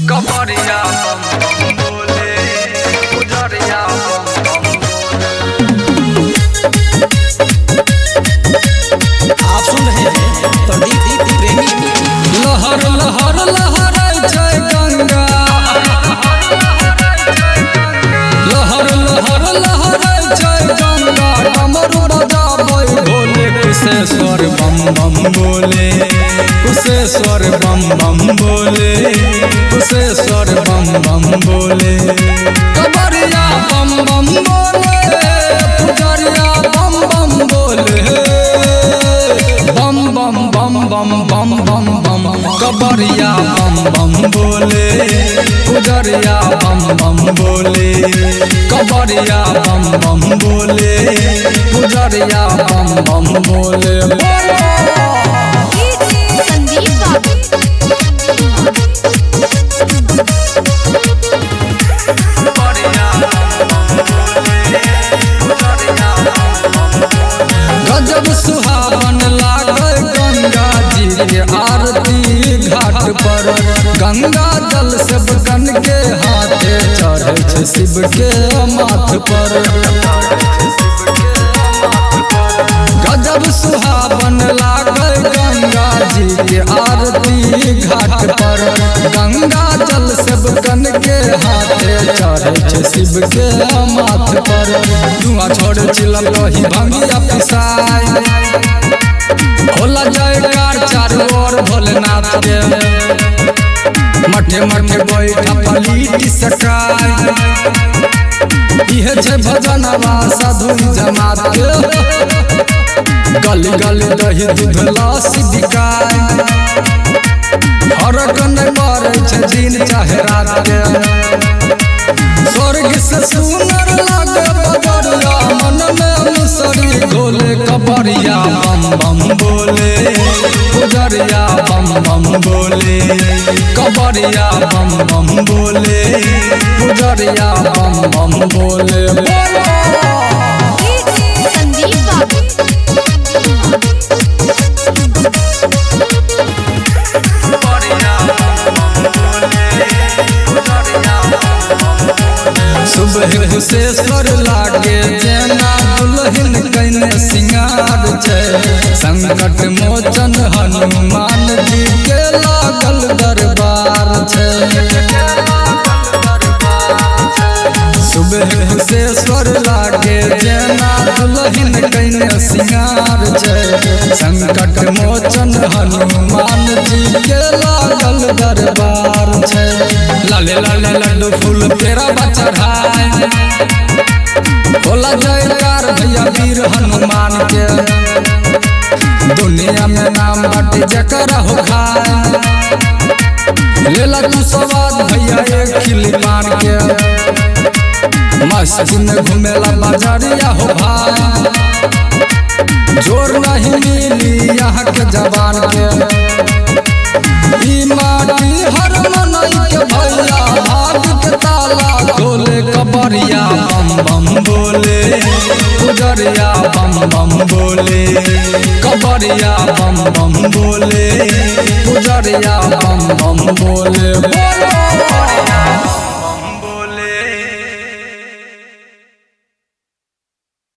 कमरिया बम बम बोले, गुजरिया बम बम बोले। आप सुन रहे हैं प्रदीप प्रेमी। लहर लहर लहर छै गंगा, लहर लहर लहर छै गंगा, डमरू बजाबै भोले कुशेश्वर बम बम बोले, कुशेश्वर बम बम बोले, कुशेश्वर बम बम बोले। कमरिया बम बम बोले, पुजरिया बम बम बोले, बम बम बम बम बम बम बम। कबरिया बम बम बोले, पुजरिया बम बम बोले, कबरिया बम बम बोले, पुजरिया बम बम बोले। गजब सुहावन लागे गंगा जी के आरती घाट पर, गंगा जल सब कन के हाथे चढ़े छै शिव के माथ पर। गजब सुहावन लागे गंगा जी के आरती घाट पर, गंगा जल सब कन के हाथे चढ़े छै शिव के माथ पर। धुआं छोड़ चिलम रही भंगिया पिसाई, होला जयकार चारों ओर भोलेनाथ के, मठे मठे बैठा पलीटी सकाई। इहे छै भजनवा साधु जमात के, गली गली दही दूध लस्सी बिकाय। फरक नहीं पड़े छै दिन चाहे रात के, स्वर्ग से सुंदर लागे बजरिया, मन में मुसरी घोले। कबरिया बम बम बोले, पुजरिया बम बम बोले, कबरिया बम बम बोले, पुजरिया बम बम बोले। सुबह कुशेश्वर लागे जेना दुल्हन कने सिंगार छै, संकट मोचन हनुमान जी के लागल दरबार छै। सुबह कुशेश्वर लागे जेना दुल्हन कने सिंगार छै, संकट मोचन हनुमान जी के लागल दरबार छै। लाले लाले लड्डू फूल तेरा चढ़ाए, होला जयकार भैया वीर हनुमान के, दुनिया में नाम बाटे जकरा हो खाए। लेला तू सवाद भैया एक खिली पान के, मस्जिद में घूमेला बाजारिया हो भाई। जोर नहीं मिली यहाँ के जवान के, ई माटी हर मनई के भैया भाग के ताला खोले। कबरिया बम बम बोले, पुजरिया बम बम बोले, कबरिया बम बम बोले, पुजरिया बम बम बोले।